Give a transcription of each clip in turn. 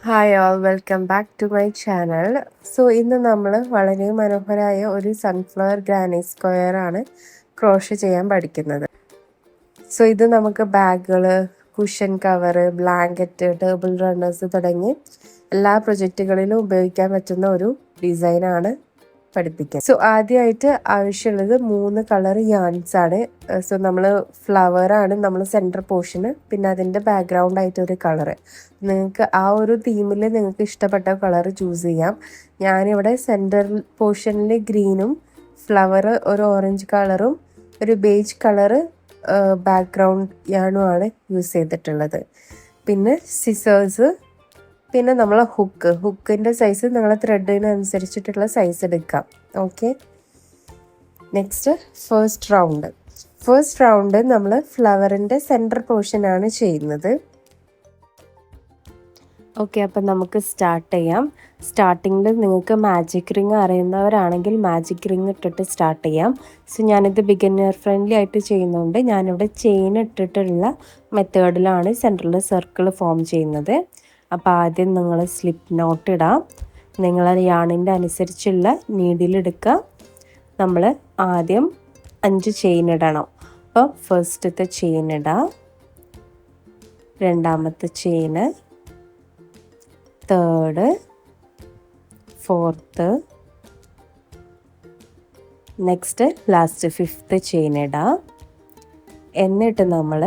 Hi all, welcome back to my channel. So ഇന്ന് നമ്മൾ വളരെ മനോഹരമായ ഒരു സൺഫ്ലവർ ഗ്രാനൈറ്റ് സ്ക്വയർ ആണ് ക്രോഷ് ചെയ്യാൻ പഠിക്കുന്നത്. സോ ഇത് നമുക്ക് ബാഗുകൾ, cushion cover, blanket, table runners തുടങ്ങി എല്ലാ പ്രൊജക്റ്റുകളിലും ഉപയോഗിക്കാൻ പറ്റുന്ന ഒരു ഡിസൈനാണ് പഠിപ്പിക്കുക. സോ ആദ്യമായിട്ട് ആവശ്യമുള്ളത് 3 കളർ യാൺസ് ആണ്. സോ നമ്മൾ ഫ്ലവറാണ് നമ്മൾ സെൻറ്റർ പോർഷന്, പിന്നെ അതിൻ്റെ ബാക്ക്ഗ്രൗണ്ട് ആയിട്ട് ഒരു കളറ്. നിങ്ങൾക്ക് ആ ഒരു തീമിൽ നിങ്ങൾക്ക് ഇഷ്ടപ്പെട്ട കളർ ചൂസ് ചെയ്യാം. ഞാനിവിടെ സെൻറ്റർ പോർഷനിൽ ഗ്രീനും ഫ്ലവർ ഒരു ഓറഞ്ച് കളറും ഒരു ബേജ് കളറ് ബാക്ക്ഗ്രൗണ്ട് യാണുമാണ് യൂസ് ചെയ്തിട്ടുള്ളത്. പിന്നെ സിസേഴ്സ്, പിന്നെ നമ്മൾ ഹുക്കിൻ്റെ സൈസ് നിങ്ങളെ ത്രെഡിനനുസരിച്ചിട്ടുള്ള സൈസ് എടുക്കാം. ഓക്കെ, നെക്സ്റ്റ് ഫസ്റ്റ് റൗണ്ട് നമ്മൾ ഫ്ലവറിൻ്റെ സെൻറ്റർ പോർഷനാണ് ചെയ്യുന്നത്. ഓക്കെ, അപ്പം നമുക്ക് സ്റ്റാർട്ട് ചെയ്യാം. സ്റ്റാർട്ടിങ്ങിൽ നിങ്ങൾക്ക് മാജിക് റിങ് അറിയുന്നവരാണെങ്കിൽ മാജിക് റിങ് ഇട്ടിട്ട് സ്റ്റാർട്ട് ചെയ്യാം. സോ ഞാനിത് ബിഗിനർ ഫ്രണ്ട്ലി ആയിട്ട് ചെയ്യുന്നതുകൊണ്ട് ഞാനിവിടെ ചെയിൻ ഇട്ടിട്ടുള്ള മെത്തേഡിലാണ് സെൻറ്ററിൽ സർക്കിൾ ഫോം ചെയ്യുന്നത്. അപ്പോൾ ആദ്യം നിങ്ങൾ സ്ലിപ്പ് നോട്ട് ഇടാം. നിങ്ങൾ യാണിൻ്റെ അനുസരിച്ചുള്ള നീഡിലെടുക്കുക. നമ്മൾ ആദ്യം 5 ചെയിൻ ഇടണം. അപ്പോൾ ഫസ്റ്റത്തെ ചെയിൻ ഇടാം, രണ്ടാമത്തെ chain, third, fourth, next last 5th chain ഇടാം. എന്നിട്ട് നമ്മൾ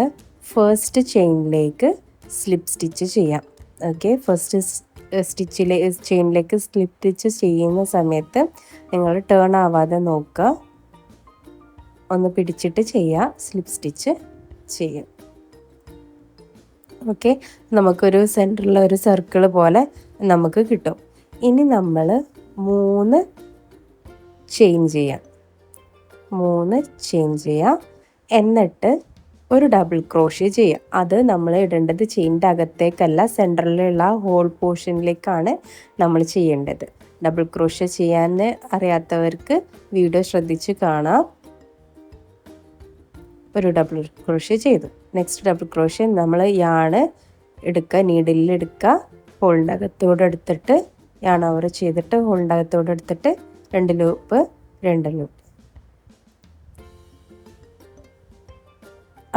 ഫസ്റ്റ് ചെയിനിലേക്ക് സ്ലിപ്പ് സ്റ്റിച്ച് ചെയ്യാം. ഓക്കെ, ഫസ്റ്റ് ചെയിനിലേക്ക് സ്ലിപ്പ് സ്റ്റിച്ച് ചെയ്യുന്ന സമയത്ത് നിങ്ങൾ ടേൺ ആവാതെ നോക്കുക, ഒന്ന് പിടിച്ചിട്ട് ചെയ്യുക, സ്ലിപ്പ് സ്റ്റിച്ച് ചെയ്യാം. ഓക്കെ, നമുക്കൊരു സെൻറ്ററിൽ ഒരു സർക്കിൾ പോലെ നമുക്ക് കിട്ടും. ഇനി നമ്മൾ 3 ചെയിൻ ചെയ്യാം. എന്നിട്ട് ഒരു ഡബിൾ ക്രോഷ്യ ചെയ്യാം. അത് നമ്മൾ ഇടേണ്ടത് ചെയിൻ്റെ അകത്തേക്കല്ല, സെൻറ്ററിലുള്ള ഹോൾ പോർഷനിലേക്കാണ് നമ്മൾ ചെയ്യേണ്ടത്. ഡബിൾ ക്രോഷ്യ ചെയ്യാൻ അറിയാത്തവർക്ക് വീഡിയോ ശ്രദ്ധിച്ച് കാണാം. ഒരു ഡബിൾ ക്രോഷ്യ ചെയ്തു. നെക്സ്റ്റ് ഡബിൾ ക്രോഷ്യ നമ്മൾ യാണ് എടുക്കുക, നീഡിലിൽ എടുക്കുക, ഹോളിൻ്റെ അകത്തോടെ എടുത്തിട്ട് യാൺ ഓവർ ചെയ്തിട്ട് ഹോളിൻ്റെ അകത്തോടെ എടുത്തിട്ട് 2 ലൂപ്പ്.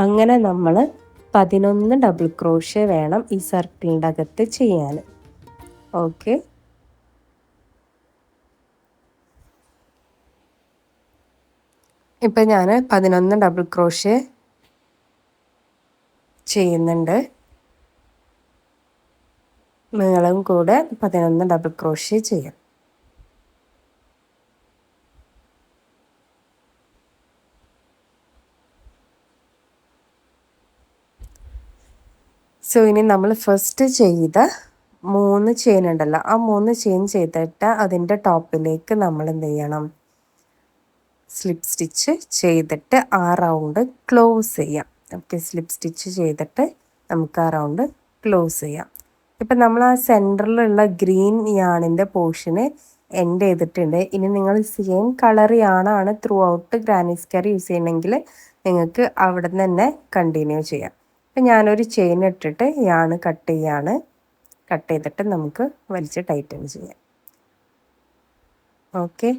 അങ്ങനെ നമ്മൾ 11 ഡബിൾ ക്രോഷ്യ വേണം ഈ സർക്കിളിൻ്റെ അകത്ത് ചെയ്യാൻ. ഓക്കെ, ഇപ്പം ഞാൻ 11 ഡബിൾ ക്രോഷ്യ ചെയ്യുന്നുണ്ട്. നിങ്ങളും കൂടെ 11 ഡബിൾ ക്രോഷ്യ ചെയ്യാം. സോ ഇനി നമ്മൾ ഫസ്റ്റ് ചെയ്ത 3 ചെയിൻ ഉണ്ടല്ലോ, ആ 3 ചെയിൻ ചെയ്തിട്ട് അതിൻ്റെ ടോപ്പിലേക്ക് നമ്മൾ എന്ത് ചെയ്യണം, സ്ലിപ്പ് സ്റ്റിച്ച് ചെയ്തിട്ട് ആ റൗണ്ട് ക്ലോസ് ചെയ്യാം. ഓക്കെ, സ്ലിപ്പ് സ്റ്റിച്ച് ചെയ്തിട്ട് നമുക്ക് ആ റൗണ്ട് ക്ലോസ് ചെയ്യാം. ഇപ്പം നമ്മൾ ആ സെൻറ്ററിലുള്ള ഗ്രീൻ യാണിൻ്റെ പോർഷന് എൻഡ് ചെയ്തിട്ടുണ്ട്. ഇനി നിങ്ങൾ സെയിം കളർ യാണാണ് throughout granite square use ചെയ്യണമെങ്കിൽ നിങ്ങൾക്ക് അവിടെ നിന്ന് തന്നെ കണ്ടിന്യൂ ചെയ്യാം. അപ്പം ഞാനൊരു ചെയിൻ ഇട്ടിട്ട് യാണ് കട്ട് ചെയ്തിട്ട് നമുക്ക് വലിച്ച് ടൈറ്റൻ ചെയ്യാം. ഓക്കെ,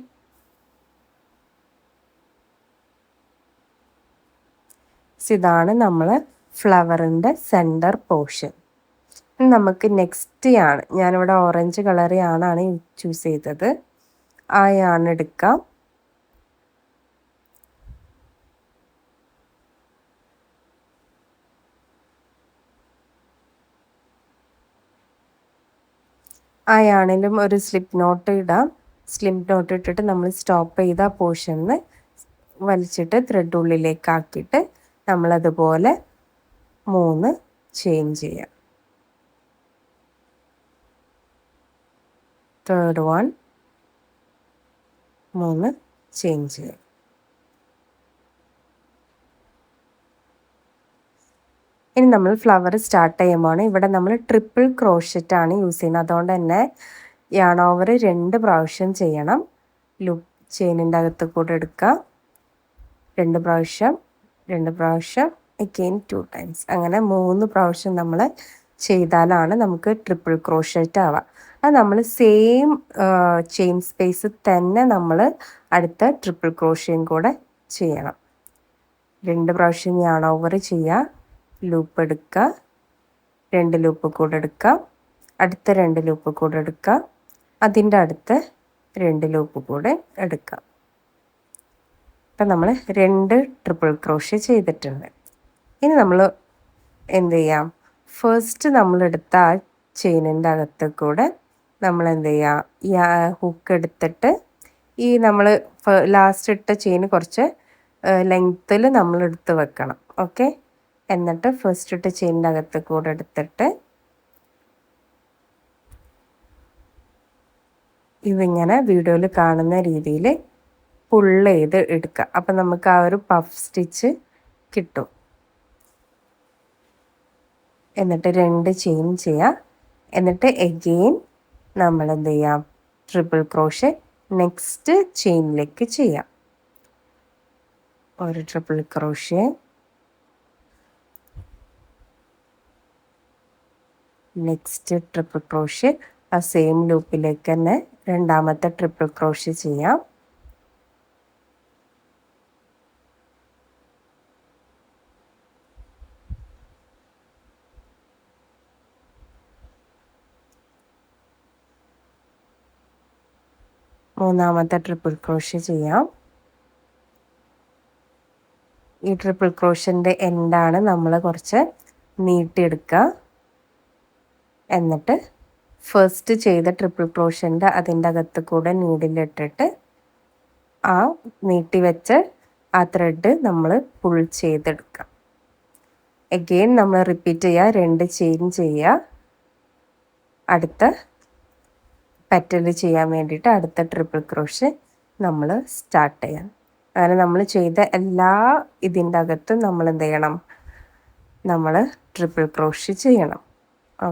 ഇതാണ് നമ്മൾ ഫ്ലവറിൻ്റെ സെൻറ്റർ പോർഷൻ. നമുക്ക് നെക്സ്റ്റ് യാണ്, ഞാനിവിടെ ഓറഞ്ച് കളർ യാണാണ് ചൂസ് ചെയ്തത്. ആ യാണ് എടുക്കാം. ആ യാണിലും ഒരു സ്ലിപ്പ് നോട്ട് ഇടാം. സ്ലിപ്പ് നോട്ട് ഇട്ടിട്ട് നമ്മൾ സ്റ്റോപ്പ് ചെയ്ത പോർഷനിൽ വലിച്ചിട്ട് ത്രെഡ് ഉള്ളിലേക്ക് ആക്കിയിട്ട് നമ്മളതുപോലെ 3 ചെയിൻ ചെയ്യാം. തേർഡ് വൺ 3 ചെയിൻ ചെയ്യാം. ഇനി നമ്മൾ ഫ്ലവർ സ്റ്റാർട്ട് ചെയ്യുമ്പോൾ ഇവിടെ നമ്മൾ ട്രിപ്പിൾ ക്രോഷറ്റാണ് യൂസ് ചെയ്യുന്നത്. അതുകൊണ്ട് തന്നെ യാൺ ഓവർ 2 പ്രാവശ്യം ചെയ്യണം. ലൂപ്പ് ചെയിനിൻ്റെ അകത്ത് കൂടെ എടുക്കുക, 2 പ്രാവശ്യം, 2 പ്രാവശ്യം, അഗെയിൻ 2 ടൈംസ്, അങ്ങനെ 3 പ്രാവശ്യം നമ്മൾ ചെയ്താലാണ് നമുക്ക് ട്രിപ്പിൾ ക്രോഷറ്റ് ആവുക. അത് നമ്മൾ സെയിം ചെയിൻ സ്പേസ് തന്നെ നമ്മൾ അടുത്ത ട്രിപ്പിൾ ക്രോഷയും കൂടെ ചെയ്യണം. 2 പ്രാവശ്യം yarn over ചെയ്യുക, ലൂപ്പ് എടുക്കുക, 2 ലൂപ്പ് കൂടെ എടുക്കുക, അടുത്ത 2 ലൂപ്പ് കൂടെ എടുക്കുക, അതിൻ്റെ അടുത്ത 2 ലൂപ്പ് കൂടെ എടുക്കുക. അപ്പം നമ്മൾ 2 ട്രിപ്പിൾ ക്രോഷ ചെയ്തിട്ടുണ്ട്. ഇനി നമ്മൾ എന്ത് ചെയ്യാം, ഫസ്റ്റ് നമ്മളെടുത്ത ആ ചെയിനിൻ്റെ അകത്ത് കൂടെ നമ്മൾ എന്ത് ചെയ്യുക, ഈ ഹുക്ക് എടുത്തിട്ട് ഈ നമ്മൾ ലാസ്റ്റ് ഇട്ട ചെയിൻ കുറച്ച് ലെങ്ത്തിൽ നമ്മൾ എടുത്ത് വെക്കണം. ഓക്കെ, എന്നിട്ട് ഫസ്റ്റ് ഇട്ട ചെയിനിൻ്റെ അകത്ത് കൂടെ എടുത്തിട്ട് ഇതിങ്ങനെ വീഡിയോയിൽ കാണുന്ന രീതിയിൽ പുള്ള് ചെയ്ത് എടുക്കുക. അപ്പം നമുക്ക് ആ ഒരു പഫ് സ്റ്റിച്ച് കിട്ടും. എന്നിട്ട് 2 ചെയിൻ ചെയ്യുക. എന്നിട്ട് എഗെയിൻ നമ്മൾ എന്ത് ചെയ്യാം, ട്രിപ്പിൾ ക്രോഷ നെക്സ്റ്റ് ചെയിനിലേക്ക് ചെയ്യാം. ഒരു triple crochet, next triple crochet, ആ സെയിം ലൂപ്പിലേക്ക് തന്നെ രണ്ടാമത്തെ ട്രിപ്പിൾ ക്രോഷ ചെയ്യാം. മൂന്നാമത്തെ ട്രിപ്പിൾ ക്രോഷ ചെയ്യാം. ഈ ട്രിപ്പിൾ ക്രോഷൻ്റെ എൻഡാണ് നമ്മൾ കുറച്ച് നീട്ടിയെടുക്കുക. എന്നിട്ട് ഫസ്റ്റ് ചെയ്ത ട്രിപ്പിൾ ക്രോഷൻ്റെ അതിൻ്റെ അകത്ത് കൂടെ നീഡിലിട്ടിട്ട് ആ നീട്ടി വെച്ച് ആ ത്രെഡ് നമ്മൾ പുൾ ചെയ്തെടുക്കുക. എഗെയിൻ നമ്മൾ റിപ്പീറ്റ് ചെയ്യുക, 2 ചെയിൻ ചെയ്യുക, അടുത്ത പെറ്റൽ ചെയ്യാൻ വേണ്ടിയിട്ട് അടുത്ത ട്രിപ്പിൾ ക്രോഷ നമ്മൾ സ്റ്റാർട്ട് ചെയ്യാം. അങ്ങനെ നമ്മൾ ചെയ്ത എല്ലാ ഇതിൻ്റെ അകത്തും നമ്മൾ എന്ത് ചെയ്യണം, നമ്മൾ ട്രിപ്പിൾ ക്രോഷ ചെയ്യണം.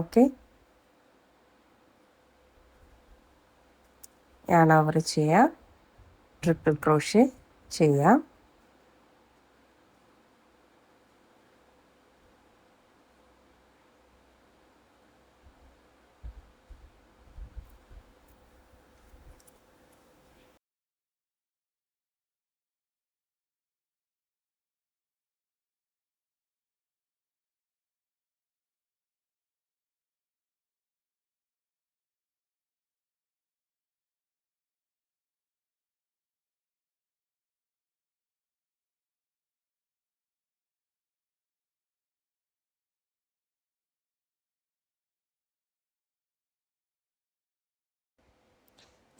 ഓക്കെ, yarn over ചെയ്യുക, ട്രിപ്പിൾ ക്രോഷ ചെയ്യുക.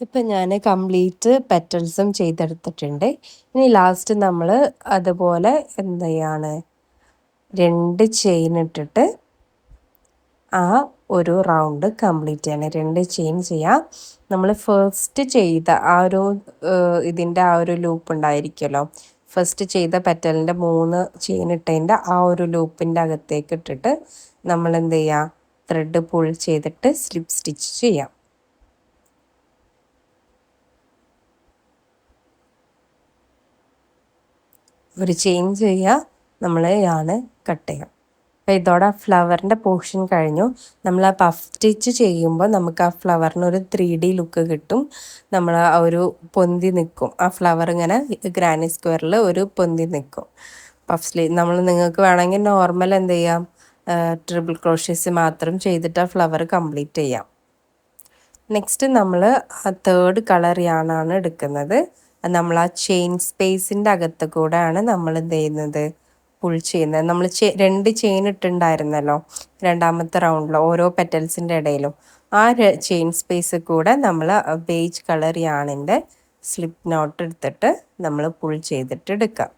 ഇപ്പം ഞാൻ കംപ്ലീറ്റ് പെറ്റൽസും ചെയ്തെടുത്തിട്ടുണ്ട്. ഇനി ലാസ്റ്റ് നമ്മൾ അതുപോലെ എന്ത് ചെയ്യാണ്, 2 ചെയിൻ ഇട്ടിട്ട് ആ ഒരു റൗണ്ട് കംപ്ലീറ്റ് ചെയ്യണം. 2 ചെയിൻ ചെയ്യാം. നമ്മൾ ഫസ്റ്റ് ചെയ്ത ആ ഒരു ഇതിൻ്റെ ആ ഒരു ലൂപ്പ് ഉണ്ടായിരിക്കുമല്ലോ, ഫസ്റ്റ് ചെയ്ത പെറ്റലിൻ്റെ 3 ചെയിൻ ഇട്ടതിൻ്റെ ആ ഒരു ലൂപ്പിൻ്റെ അകത്തേക്ക് ഇട്ടിട്ട് നമ്മൾ എന്ത് ചെയ്യുക, ത്രെഡ് പുൾ ചെയ്തിട്ട് സ്ലിപ്പ് സ്റ്റിച്ച് ചെയ്യാം. ഒരു ചെയിൻ ചെയ്യുക, നമ്മൾ yarn കട്ട് ചെയ്യാം. അപ്പോൾ ഇതോടെ ഫ്ലവറിൻ്റെ പോർഷൻ കഴിഞ്ഞു. നമ്മൾ ആ പഫ് സ്റ്റിച്ച് ചെയ്യുമ്പോൾ നമുക്ക് ആ ഫ്ലവറിന് ഒരു 3D ലുക്ക് കിട്ടും. നമ്മൾ ആ ഒരു പൊന്തി നിൽക്കും, ആ ഫ്ലവർ ഇങ്ങനെ ഗ്രാനി സ്ക്വയറിൽ ഒരു പൊന്തി നിൽക്കും. പഫ് സ്ലീവ് നമ്മൾ നിങ്ങൾക്ക് വേണമെങ്കിൽ നോർമൽ എന്ത് ചെയ്യാം, ട്രിപ്പിൾ ക്രോഷേസ് മാത്രം ചെയ്തിട്ട് ആ ഫ്ലവർ കംപ്ലീറ്റ് ചെയ്യാം. നെക്സ്റ്റ് നമ്മൾ ആ 3rd കളർ yarn എടുക്കുന്നത്. നമ്മൾ ആ ചെയിൻ സ്പേസിൻ്റെ അകത്ത് കൂടെയാണ് നമ്മൾ എന്ത് ചെയ്യുന്നത്, പുൾ ചെയ്യുന്നത്. നമ്മൾ 2 ചെയിൻ ഇട്ടുണ്ടായിരുന്നല്ലോ രണ്ടാമത്തെ റൗണ്ടിൽ ഓരോ പെറ്റൽസിൻ്റെ ഇടയിലും, ആ ചെയിൻ സ്പേസ് കൂടെ നമ്മൾ ബേജ് കളർ yarnൻ്റെ സ്ലിപ്പ് നോട്ട് എടുത്തിട്ട് നമ്മൾ പുൾ ചെയ്തിട്ട് എടുക്കാം.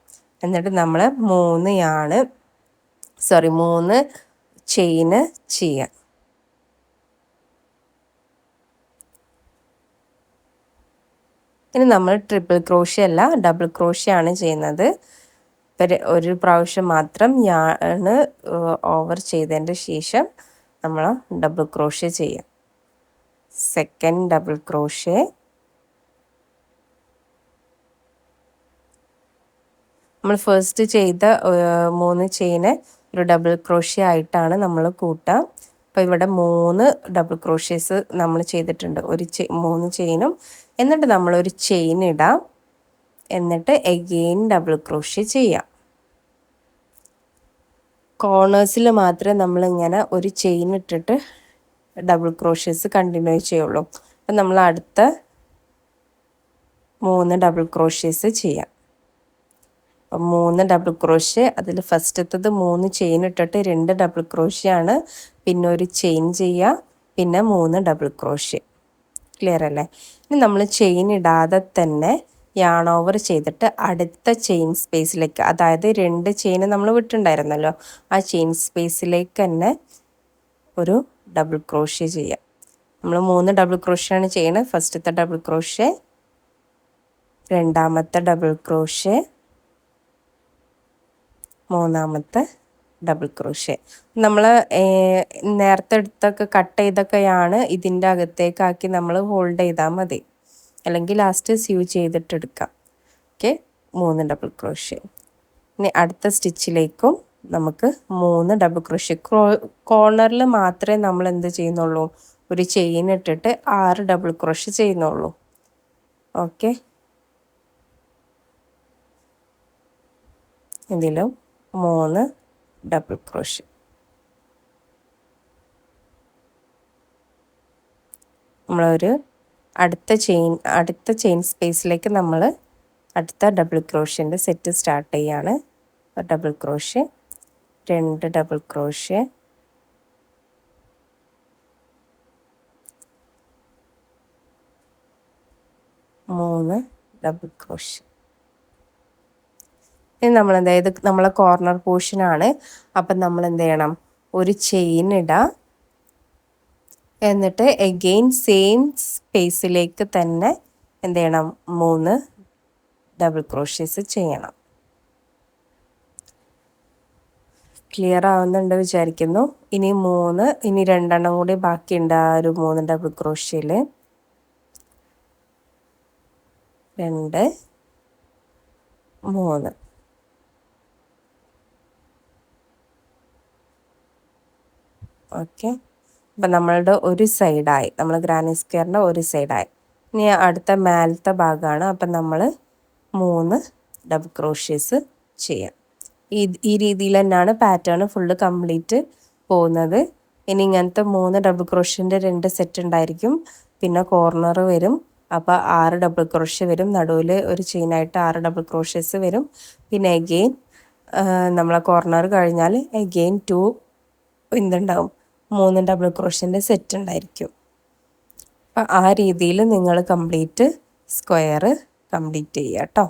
എന്നിട്ട് നമ്മൾ 3 ചെയിന് ചെയ്യാം. ഇനി നമ്മൾ ട്രിപ്പിൾ ക്രോഷ അല്ല ഡബിൾ ക്രോഷ ആണ് ചെയ്യുന്നത്. ഒരു പ്രാവശ്യം മാത്രം yarn ഓവർ ചെയ്തതിൻ്റെ ശേഷം നമ്മൾ ഡബിൾ ക്രോഷ ചെയ്യാം. സെക്കൻഡ് ഡബിൾ ക്രോഷ, നമ്മൾ ഫസ്റ്റ് ചെയ്ത 3 ചെയിന് ഒരു ഡബിൾ ക്രോഷ ആയിട്ടാണ് നമ്മൾ കൂട്ടുക. അപ്പോൾ ഇവിടെ 3 ഡബിൾ ക്രോഷ്യേസ് നമ്മൾ ചെയ്തിട്ടുണ്ട്. 3 ചെയിനും, എന്നിട്ട് നമ്മളൊരു ചെയിൻ ഇടാം, എന്നിട്ട് എഗെയിൻ ഡബിൾ ക്രോഷ്യ ചെയ്യാം. കോർണേഴ്സിൽ മാത്രമേ നമ്മളിങ്ങനെ ഒരു ചെയിൻ ഇട്ടിട്ട് ഡബിൾ ക്രോഷ്യേസ് കണ്ടിന്യൂ ചെയ്യുള്ളൂ. അപ്പം നമ്മൾ അടുത്ത 3 ഡബിൾ ക്രോഷ്യേസ് ചെയ്യാം. അപ്പം 3 ഡബിൾ ക്രോഷ്യ, അതിൽ ഫസ്റ്റത്തത് 3 ചെയിൻ ഇട്ടിട്ട് 2 ഡബിൾ ക്രോഷ്യ ആണ്, പിന്നെ ഒരു ചെയിൻ ചെയ്യുക, പിന്നെ 3 ഡബിൾ ക്രോഷ്യ. ക്ലിയർ അല്ലേ? ഇനി നമ്മൾ ചെയിൻ ഇടാതെ തന്നെ യാൺ ഓവർ ചെയ്തിട്ട് അടുത്ത ചെയിൻ സ്പേസിലേക്ക്, അതായത് 2 ചെയിൻ നമ്മൾ വിട്ടുണ്ടായിരുന്നല്ലോ, ആ ചെയിൻ സ്പേസിലേക്ക് തന്നെ ഒരു ഡബിൾ ക്രോഷ്യ ചെയ്യാം. നമ്മൾ 3 ഡബിൾ ക്രോഷ്യ ആണ് ചെയ്യുന്നത്. ഫസ്റ്റത്തെ ഡബിൾ ക്രോഷ്യ, രണ്ടാമത്തെ ഡബിൾ ക്രോഷ്യ, മൂന്നാമത്തെ ഡബിൾ ക്രോഷ്യ. നമ്മൾ നേരത്തെ എടുത്തൊക്കെ കട്ട് ചെയ്തൊക്കെയാണ് ഇതിൻ്റെ അകത്തേക്കാക്കി നമ്മൾ ഹോൾഡ് ചെയ്താൽ മതി, അല്ലെങ്കിൽ ലാസ്റ്റ് സ്യൂ ചെയ്തിട്ട് എടുക്കാം. Okay, 3 double crochet. ഇനി അടുത്ത സ്റ്റിച്ചിലേക്കും നമുക്ക് 3 ഡബിൾ ക്രോഷ്യ. കോർണറിൽ മാത്രമേ നമ്മൾ എന്ത് ചെയ്യുന്നുള്ളൂ, ഒരു ചെയിൻ ഇട്ടിട്ട് 6 ഡബിൾ ക്രോഷ്യ ചെയ്യുന്നുള്ളൂ. ഓക്കെ, ഇതിലും 3 ഡബിൾ ക്രോഷ്യ. നമ്മളൊരു അടുത്ത ചെയിൻ സ്പേസിലേക്ക് നമ്മൾ അടുത്ത ഡബിൾ ക്രോഷ്യൻ്റെ സെറ്റ് സ്റ്റാർട്ട് ചെയ്യാണ്. Double crochet, 2 double crochet, 3 double crochet. ഇനി നമ്മൾ ഇത് നമ്മളെ കോർണർ പോർഷനാണ്. അപ്പം നമ്മൾ എന്ത് ചെയ്യണം, ഒരു ചെയിൻ ഇടാം, എന്നിട്ട് എഗെയിൻ സെയിം സ്പേസിലേക്ക് തന്നെ എന്ത് ചെയ്യണം, 3 ഡബിൾ ക്രോഷ്യേസ് ചെയ്യണം. ക്ലിയർ ആവുന്നുണ്ട് വിചാരിക്കുന്നു. ഇനി 2 കൂടി ബാക്കിയുണ്ട്. ആ ഒരു 3 ഡബിൾ ക്രോഷ്യയിൽ 2, 3. ഓക്കെ, അപ്പം നമ്മളുടെ ഒരു സൈഡായി, നമ്മൾ ഗ്രാനി സ്ക്വയറിൻ്റെ ഒരു സൈഡായി. ഇനി അടുത്ത മേലത്തെ ഭാഗമാണ്. അപ്പം നമ്മൾ 3 ഡബിൾ ക്രോഷ്യേസ് ചെയ്യാം. ഈ രീതിയിൽ തന്നെയാണ് പാറ്റേൺ ഫുള്ള് കംപ്ലീറ്റ് പോകുന്നത്. ഇനി ഇങ്ങനത്തെ 3 ഡബിൾ ക്രോഷ്യൻ്റെ 2 സെറ്റ് ഉണ്ടായിരിക്കും. പിന്നെ കോർണർ വരും, അപ്പോൾ 6 ഡബിൾ ക്രോഷ്യ വരും. നടുവിൽ ഒരു ചെയിനായിട്ട് 6 ഡബിൾ ക്രോഷ്യേസ് വരും. പിന്നെ എഗെയിൻ നമ്മളെ കോർണർ കഴിഞ്ഞാൽ എഗെയിൻ 2 എന്തുണ്ടാവും, 3 ഡബിൾ ക്രോഷ്യൻ്റെ സെറ്റ് ഉണ്ടായിരിക്കും. അപ്പം ആ രീതിയിൽ നിങ്ങൾ കംപ്ലീറ്റ് സ്ക്വയർ കംപ്ലീറ്റ് ചെയ്യുക കേട്ടോ.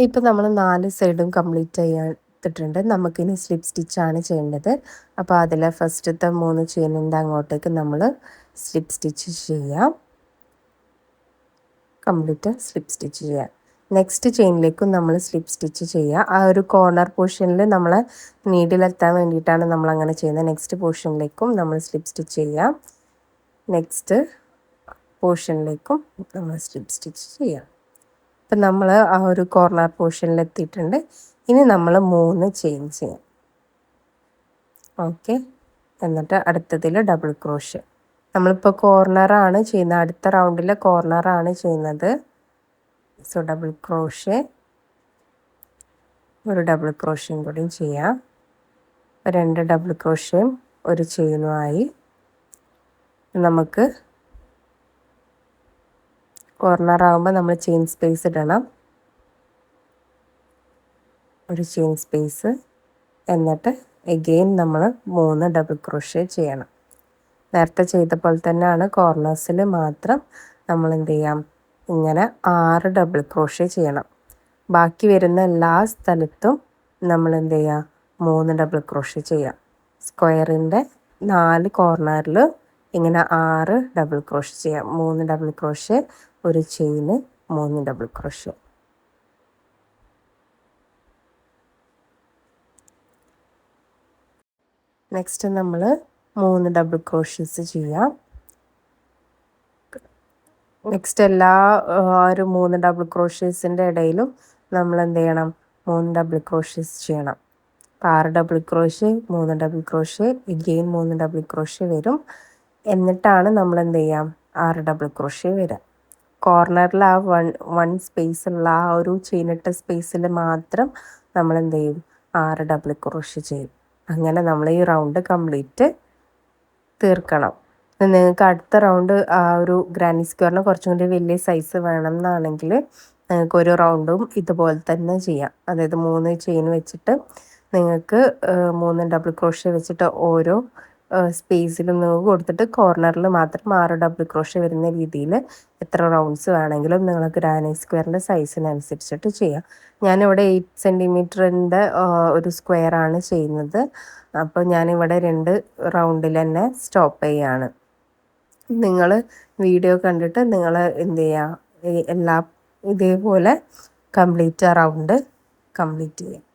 ഇപ്പം നമ്മൾ 4 സൈഡും കംപ്ലീറ്റ് ചെയ്തിട്ടുണ്ട്. നമുക്കിനി സ്ലിപ്പ് സ്റ്റിച്ചാണ് ചെയ്യേണ്ടത്. അപ്പോൾ അതിലെ ഫസ്റ്റത്തെ 3 ചെയിനിൻ്റെ അങ്ങോട്ടേക്ക് നമ്മൾ സ്ലിപ്പ് സ്റ്റിച്ച് ചെയ്യാം. കംപ്ലീറ്റ് സ്ലിപ്പ് സ്റ്റിച്ച് ചെയ്യാം. നെക്സ്റ്റ് ചെയിനിലേക്കും നമ്മൾ സ്ലിപ്പ് സ്റ്റിച്ച് ചെയ്യുക. ആ ഒരു കോർണർ പോർഷനിൽ നമ്മൾ നീഡിലെത്താൻ വേണ്ടിയിട്ടാണ് നമ്മൾ അങ്ങനെ ചെയ്യുന്നത്. നെക്സ്റ്റ് പോർഷനിലേക്കും നമ്മൾ സ്ലിപ്പ് സ്റ്റിച്ച് ചെയ്യാം. നെക്സ്റ്റ് പോർഷനിലേക്കും നമ്മൾ സ്ലിപ്പ് സ്റ്റിച്ച് ചെയ്യാം. അപ്പം നമ്മൾ ആ ഒരു കോർണർ പോർഷനിൽ എത്തിയിട്ടുണ്ട്. ഇനി നമ്മൾ 3 ചെയിൻ ചെയ്യാം. ഓക്കെ, എന്നിട്ട് അടുത്തതിൽ ഡബിൾ ക്രോഷ്യ. നമ്മളിപ്പോൾ കോർണറാണ് ചെയ്യുന്നത്, അടുത്ത റൗണ്ടിലെ കോർണറാണ് ചെയ്യുന്നത്. സോ ഡബിൾ ക്രോഷ്യ, ഒരു ഡബിൾ ക്രോഷ്യയും കൂടി ചെയ്യാം. 2 ഡബിൾ ക്രോഷ്യയും ഒരു ചെയിനുമായി നമുക്ക് കോർണറാകുമ്പോൾ നമ്മൾ ചെയിൻ സ്പേസ് ഇടണം, ഒരു ചെയിൻ സ്പേസ്. എന്നിട്ട് എഗെയിൻ നമ്മൾ 3 ഡബിൾ ക്രോഷ്യ ചെയ്യണം. നേരത്തെ ചെയ്ത പോലെ തന്നെയാണ്, കോർണേഴ്സിൽ മാത്രം നമ്മൾ എന്ത് ചെയ്യാം, ഇങ്ങനെ 6 ഡബിൾ ക്രോഷ്യ ചെയ്യണം. ബാക്കി വരുന്ന എല്ലാ സ്ഥലത്തും നമ്മൾ എന്ത് ചെയ്യുക, 3 ഡബിൾ ക്രോഷ്യ ചെയ്യാം. സ്ക്വയറിൻ്റെ 4 കോർണറിൽ ഇങ്ങനെ 6 ഡബിൾ ക്രോഷ്യ ചെയ്യാം. 3 ഡബിൾ ക്രോഷ്യ, ഒരു ചെയിന്, 3 ഡബിൾ ക്രോഷ്യ. നെക്സ്റ്റ് നമ്മൾ 3 ഡബിൾ ക്രോഷ്യസ് ചെയ്യാം. നെക്സ്റ്റ് എല്ലാ ഒരു 3 ഡബിൾ ക്രോഷ്യസിൻ്റെ ഇടയിലും നമ്മൾ എന്ത് ചെയ്യണം, 3 ഡബിൾ ക്രോഷ്യസ് ചെയ്യണം. 6 double crochet, 3 double crochet, again 3 double crochet വരും. എന്നിട്ടാണ് നമ്മൾ എന്ത് ചെയ്യാം, 6 ഡബിൾ ക്രോഷ്യ വരിക. കോർണറിൽ ആ വൺ സ്പേസ് ഉള്ള ആ ഒരു ചെയിനിട്ട സ്പേസിൽ മാത്രം നമ്മൾ എന്ത് ചെയ്യും, 6 ഡബിൾ ക്രോഷ്യ ചെയ്യും. അങ്ങനെ നമ്മൾ ഈ റൗണ്ട് കംപ്ലീറ്റ് തീർക്കണം. നിങ്ങൾക്ക് അടുത്ത റൗണ്ട് ആ ഒരു ഗ്രാനി സ്ക്വയറിന് കുറച്ചും കൂടി വലിയ സൈസ് വേണം എന്നാണെങ്കിൽ നിങ്ങൾക്ക് ഒരു റൗണ്ടും ഇതുപോലെ തന്നെ ചെയ്യാം. അതായത് 3 ചെയിൻ വെച്ചിട്ട് നിങ്ങൾക്ക് 3 ഡബിൾ ക്രോഷ്യ വെച്ചിട്ട് ഓരോ സ്പേസിലും നിങ്ങൾക്ക് കൊടുത്തിട്ട് കോർണറിൽ മാത്രം 6 ഡബിൾ ക്രോഷ്യ വരുന്ന രീതിയിൽ എത്ര റൗണ്ട്സ് വേണമെങ്കിലും നിങ്ങൾ ഗ്രാനി സ്ക്വയറിൻ്റെ സൈസിനനുസരിച്ചിട്ട് ചെയ്യാം. ഞാനിവിടെ 8 സെൻറ്റിമീറ്ററിൻ്റെ ഒരു സ്ക്വയറാണ് ചെയ്യുന്നത്. അപ്പോൾ ഞാനിവിടെ 2 റൗണ്ടിൽ തന്നെ സ്റ്റോപ്പ് ചെയ്യുകയാണ്. നിങ്ങൾ വീഡിയോ കണ്ടിട്ട് നിങ്ങൾ എന്ത് ചെയ്യുക, എല്ലാം ഇതേപോലെ കംപ്ലീറ്റ് ആ റൗണ്ട് കംപ്ലീറ്റ് ചെയ്യുക.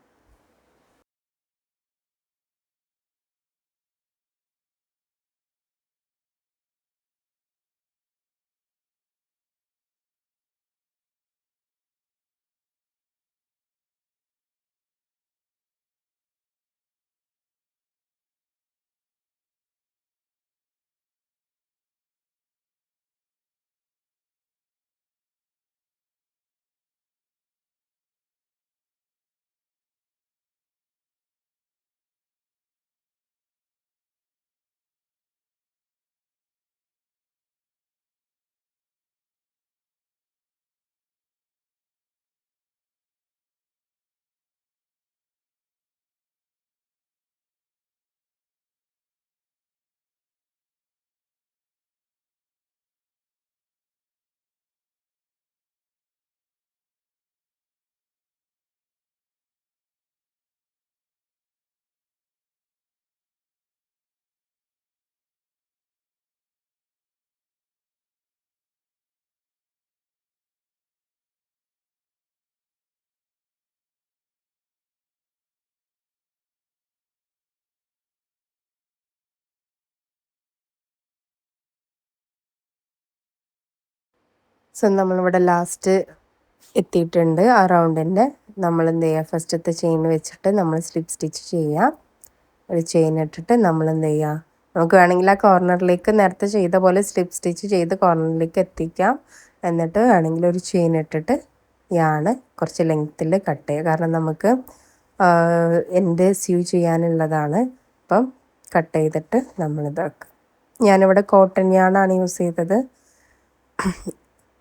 സോ നമ്മളിവിടെ ലാസ്റ്റ് എത്തിയിട്ടുണ്ട്. ആ റൗണ്ടിൻ്റെ നമ്മൾ എന്ത് ചെയ്യുക, ഫസ്റ്റത്തെ ചെയിൻ വെച്ചിട്ട് നമ്മൾ സ്ലിപ്പ് സ്റ്റിച്ച് ചെയ്യുക. ഒരു ചെയിൻ ഇട്ടിട്ട് നമ്മൾ എന്ത് ചെയ്യുക, നമുക്ക് വേണമെങ്കിൽ ആ കോർണറിലേക്ക് നേരത്തെ ചെയ്ത പോലെ സ്ലിപ്പ് സ്റ്റിച്ച് ചെയ്ത് കോർണറിലേക്ക് എത്തിക്കാം. എന്നിട്ട് വേണമെങ്കിൽ ഒരു ചെയിൻ ഇട്ടിട്ട് യാണ് കുറച്ച് ലെങ്ത്തിൽ കട്ട് ചെയ്യുക. കാരണം നമുക്ക് എൻഡ് സ്യൂ ചെയ്യാനുള്ളതാണ്. അപ്പം കട്ട് ചെയ്തിട്ട് നമ്മളിതാക്കുക. ഞാനിവിടെ കോട്ടൺ യാണാണ് യൂസ് ചെയ്തത്.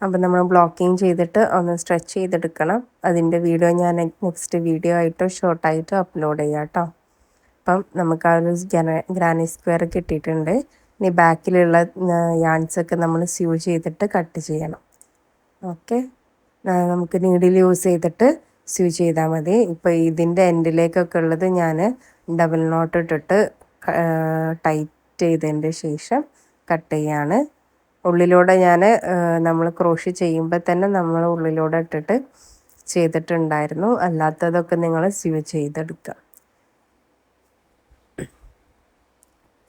അപ്പം നമ്മൾ ബ്ലോക്കിങ് ചെയ്തിട്ട് ഒന്ന് സ്ട്രെച്ച് ചെയ്തെടുക്കണം. അതിൻ്റെ വീഡിയോ ഞാൻ നെക്സ്റ്റ് വീഡിയോ ആയിട്ടോ ഷോർട്ടായിട്ടോ അപ്ലോഡ് ചെയ്യാം കേട്ടോ. അപ്പം നമുക്ക് ആ ഒരു ഗ്രാനി സ്ക്വയർ കിട്ടിയിട്ടുണ്ട്. ഇനി ബാക്കിലുള്ള യാൺസൊക്കെ നമ്മൾ സ്യൂ ചെയ്തിട്ട് കട്ട് ചെയ്യണം. ഓക്കെ, നമുക്ക് നീഡിൽ യൂസ് ചെയ്തിട്ട് സ്യൂ ചെയ്താൽ മതി. ഇപ്പോൾ ഇതിൻ്റെ എൻഡിലേക്കൊക്കെ ഉള്ളത് ഞാൻ ഡബിൾ നോട്ട് ഇട്ടിട്ട് ടൈറ്റ് ചെയ്തതിൻ്റെ ശേഷം കട്ട് ചെയ്യാണ്. ഉള്ളിലൂടെ നമ്മൾ ക്രോഷ്യ ചെയ്യുമ്പോൾ തന്നെ നമ്മൾ ഉള്ളിലൂടെ ഇട്ടിട്ട് ചെയ്തിട്ടുണ്ടായിരുന്നു. അല്ലാത്തതൊക്കെ നിങ്ങൾ സ്യൂ ചെയ്തെടുക്കുക.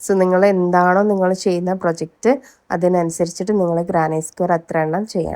സോ നിങ്ങൾ എന്താണോ നിങ്ങൾ ചെയ്യുന്ന പ്രൊജക്റ്റ് അതിനനുസരിച്ചിട്ട് നിങ്ങൾ ഗ്രാനി സ്ക്വയർ അത്ര എണ്ണം ചെയ്യണം.